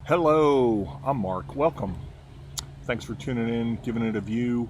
Hello, I'm Mark. Welcome. Thanks for tuning in, giving it a view.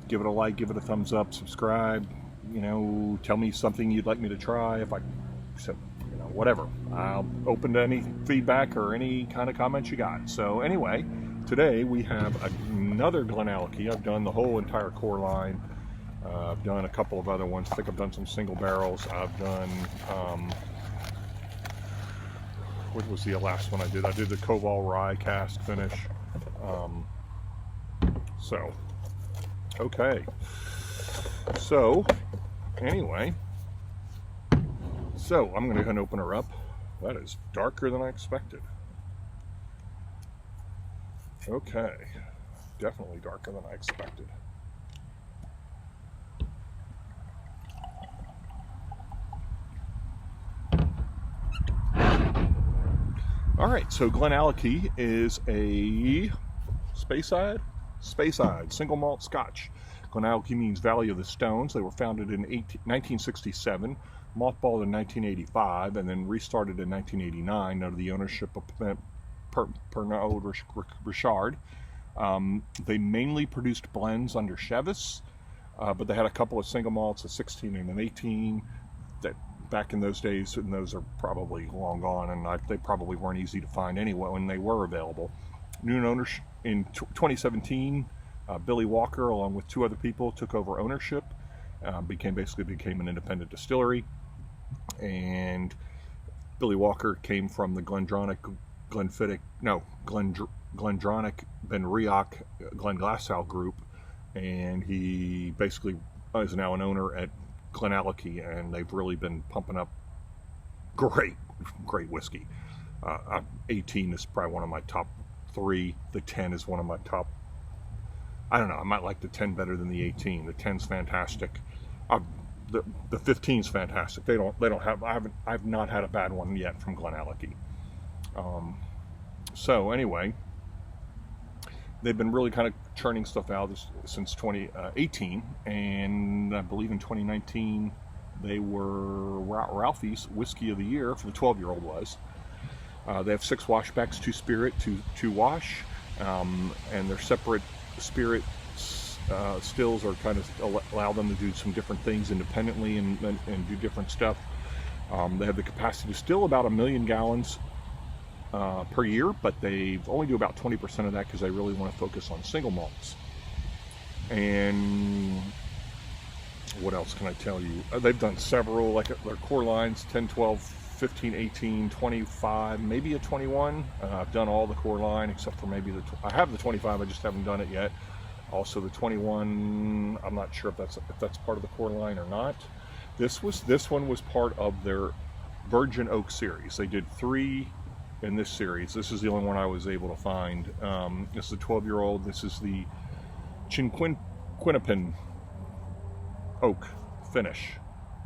Give it a like, give it a thumbs up, subscribe. Tell me something you'd like me to try. Whatever. I'm open to any feedback or any kind of comments you got. So anyway, today we have another GlenAllachie. I've done the whole entire core line. I've done a couple of other ones. I think I've done some single barrels. I've done what was the last one I did? I did the Koval Rye cask finish. Okay. So, anyway. So, I'm going to go ahead and open her up. That is darker than I expected. Okay. Definitely darker than I expected. Alright, so GlenAllachie is a Speyside single malt Scotch. GlenAllachie means Valley of the Stones. They were founded in 1967, mothballed in 1985, and then restarted in 1989 under the ownership of Pernod Richard. They mainly produced blends under Chevis, but they had a couple of single malts, a 16 and an 18, that back in those days, and those are probably long gone, and they probably weren't easy to find anyway when they were available. New ownership in 2017, Billy Walker, along with two other people, took over ownership, became an independent distillery, and Billy Walker came from the Glendronach Benriach Glenglassaugh group, and he basically is now an owner at GlenAllachie, and they've really been pumping up great whiskey. 18 is probably one of my top 3. The 10 is one of my top. I don't know. I might like the 10 better than the 18. The 10's fantastic. The 15's fantastic. They don't have. I've not had a bad one yet from GlenAllachie. So anyway, they've been really kind of churning stuff out since 2018, and I believe in 2019 they were Ralphie's Whiskey of the Year for the 12-year-old was. They have 6 washbacks, 2 spirit, 2 wash, and their separate spirit stills are kind of allow them to do some different things independently and do different stuff. They have the capacity to still about 1 million gallons per year, but they only do about 20% of that because they really want to focus on single malts. And what else can I tell you? They've done several, like their core lines, 10, 12, 15, 18, 25, maybe a 21. I've done all the core line except for maybe I have the 25, I just haven't done it yet. Also the 21, I'm not sure if that's part of the core line or not. This one was part of their Virgin Oak series. They did 3 in this series. This is the only one I was able to find. This is the 12-year-old. This is the Chinquapin oak finish.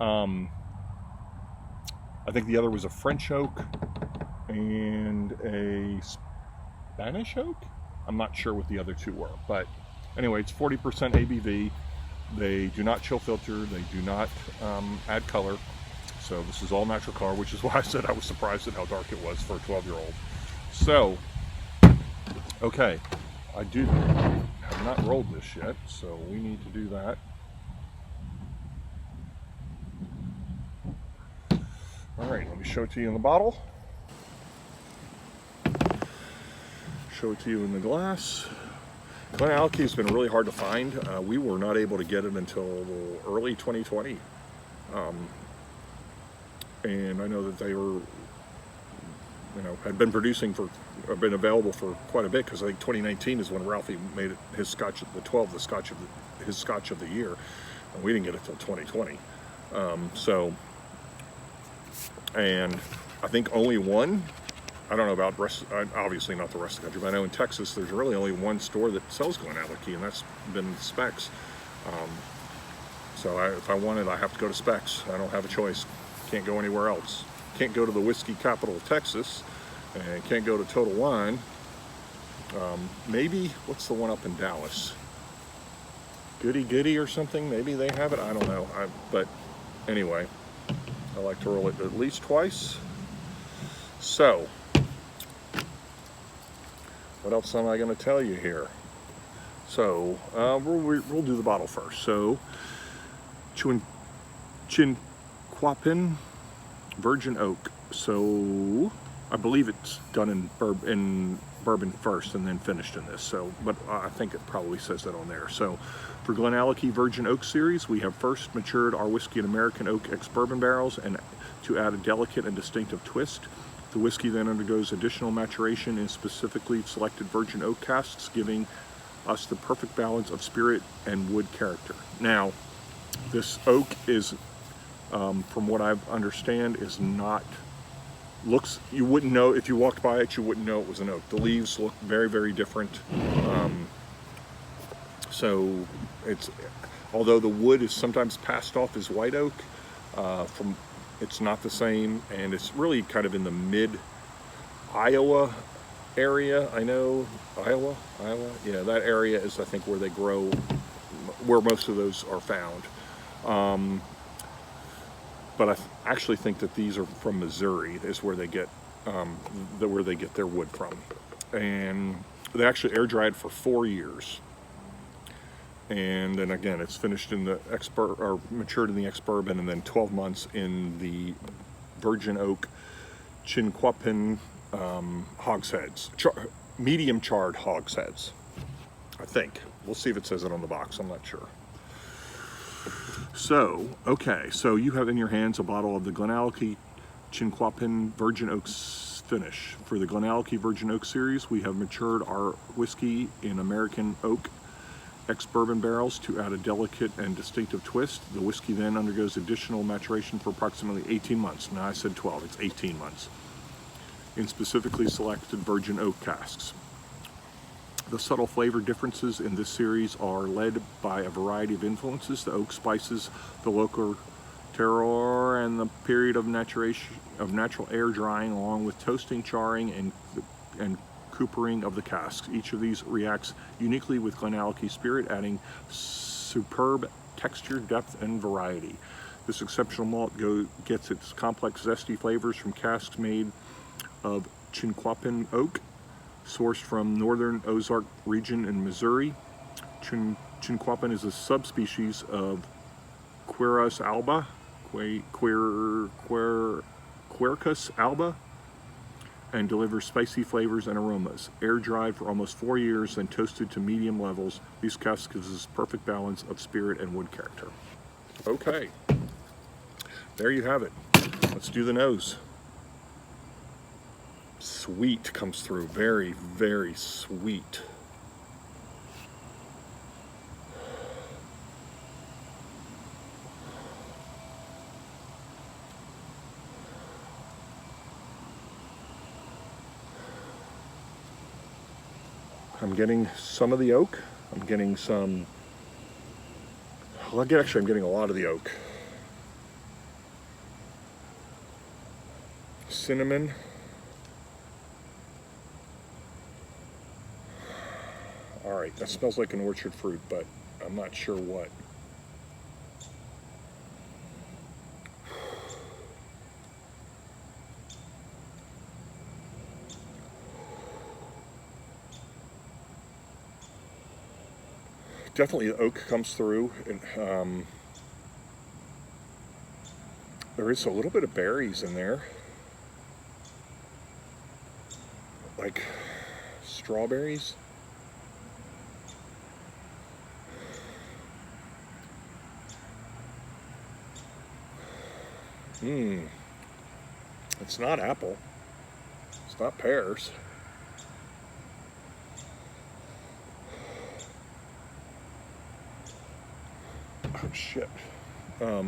I think the other was a French oak and a Spanish oak. I'm not sure what the other 2 were, but anyway, it's 40% ABV. They do not chill filter. They do not add color. So this is all natural color, which is why I said I was surprised at how dark it was for a 12-year-old. So, okay, I have not rolled this yet, so we need to do that. All right, let me show it to you in the bottle. Show it to you in the glass. GlenAllachie has been really hard to find. We were not able to get it until early 2020. And I know that they were, had been been available for quite a bit, because I think 2019 is when Ralphie made it his Scotch of the 12, his Scotch of the year, and we didn't get it till 2020. And I think only one. I don't know about obviously not the rest of the country, but I know in Texas there's really only one store that sells GlenAllachie, and that's been Specs. So if I want it, I have to go to Specs. I don't have a choice. Can't go anywhere else. Can't go to the whiskey capital of Texas, and can't go to Total Wine. Maybe, what's the one up in Dallas? Goody or something? Maybe they have it. I don't know. But anyway, I like to roll it at least twice. So what else am I going to tell you here? So we'll do the bottle first. So Chinquapin Virgin Oak. So I believe it's done in bourbon first and then finished in this. So, but I think it probably says that on there. So for GlenAllachie Virgin Oak series, we have first matured our whiskey in American oak ex-bourbon barrels and to add a delicate and distinctive twist. The whiskey then undergoes additional maturation in specifically selected virgin oak casks, giving us the perfect balance of spirit and wood character. Now, this oak is, from what I understand, is not, you wouldn't know, if you walked by it, you wouldn't know it was an oak. The leaves look very, very different. So it's, although the wood is sometimes passed off as white oak, it's not the same, and it's really kind of in the mid-Iowa area. I know, Iowa, yeah, that area is, I think, where they grow, where most of those are found. But I actually think that these are from Missouri, is where they get their wood from, and they actually air dried for 4 years. And then again, it's finished in the or matured in the ex-bourbon, and then 12 months in the virgin oak Chinquapin hogsheads, medium charred hogsheads, I think. We'll see if it says it on the box, I'm not sure. So, okay, so you have in your hands a bottle of the GlenAllachie Chinquapin Virgin Oak finish. For the GlenAllachie Virgin Oak series, we have matured our whiskey in American oak ex-bourbon barrels to add a delicate and distinctive twist. The whiskey then undergoes additional maturation for approximately 18 months. Now I said 12, it's 18 months. In specifically selected virgin oak casks. The subtle flavor differences in this series are led by a variety of influences: the oak spices, the local terroir, and the period of maturation of natural air drying, along with toasting, charring, and coopering of the casks. Each of these reacts uniquely with GlenAllachie spirit, adding superb texture, depth, and variety. This exceptional malt gets its complex, zesty flavors from casks made of Chinquapin oak, sourced from northern Ozark region in Missouri. Chinquapin is a subspecies of Quercus alba, and delivers spicy flavors and aromas. Air dried for almost 4 years, then toasted to medium levels. These casks gives us perfect balance of spirit and wood character. Okay, there you have it. Let's do the nose. Sweet comes through, very, very sweet. I'm getting some of the oak. I'm getting some, well, actually I'm getting a lot of the oak. Cinnamon. All right, that smells like an orchard fruit, but I'm not sure what. Definitely the oak comes through, and there is a little bit of berries in there, like strawberries. It's not apple. It's not pears. Oh shit. More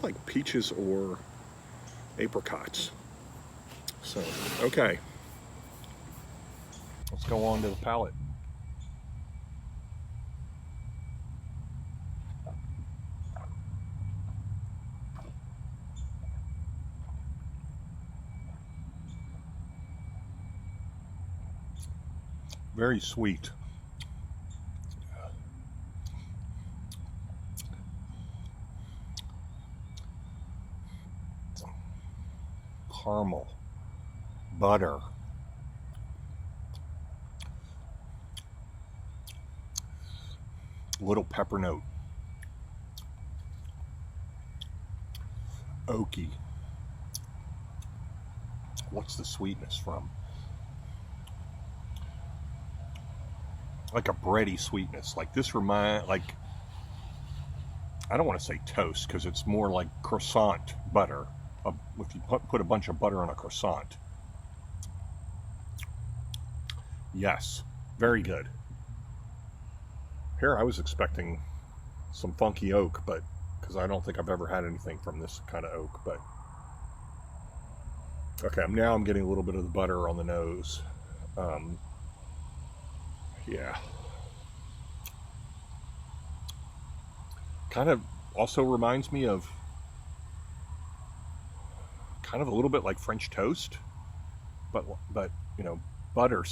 like peaches or apricots. So, okay. Let's go on to the palate. Very sweet. Caramel, butter, little pepper note, oaky. What's the sweetness from? Like a bready sweetness. Like this like, I don't want to say toast because it's more like croissant butter. If you put a bunch of butter on a croissant. Yes, very good. Here I was expecting some funky oak, but because I don't think I've ever had anything from this kind of oak, but okay, now I'm getting a little bit of the butter on the nose. Yeah. Kind of also reminds me of kind of a little bit like French toast, but you know, butter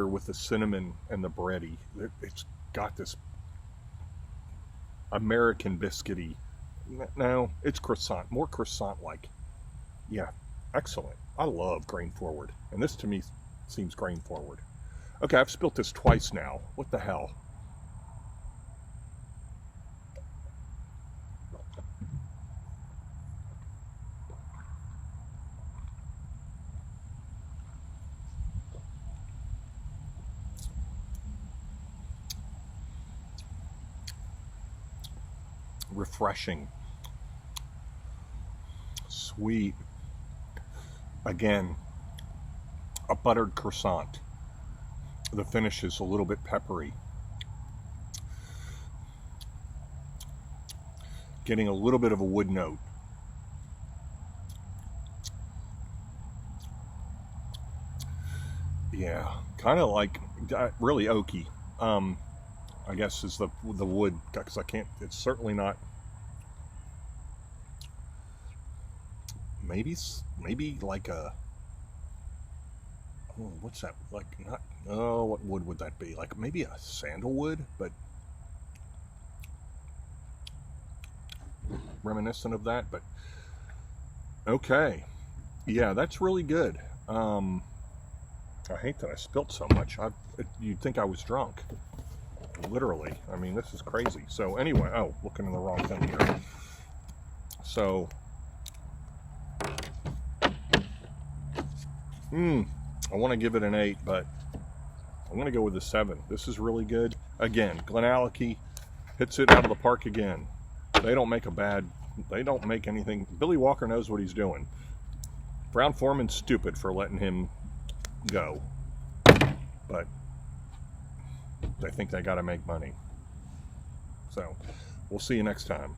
with the cinnamon and the bready. It's got this American biscuity. No, it's croissant, more croissant-like. Yeah, excellent. I love grain forward, and this to me seems grain forward. Okay, I've spilt this twice now. What the hell? Refreshing, sweet, again, a buttered croissant. The finish is a little bit peppery, getting a little bit of a wood note. Yeah, kind of like really oaky. I guess is the wood, because I can't, it's certainly not, maybe like a, oh, what's that, like, not, oh, what wood would that be? Like maybe a sandalwood, but reminiscent of that, but okay. Yeah, that's really good. I hate that I spilt so much. You'd think I was drunk. Literally. I mean, this is crazy. So anyway, oh, looking in the wrong thing here. So, I want to give it an 8, but I'm going to go with a 7. This is really good. Again, GlenAllachie hits it out of the park again. They don't make anything. Billy Walker knows what he's doing. Brown-Forman's stupid for letting him go. But they think they got to make money. So, we'll see you next time.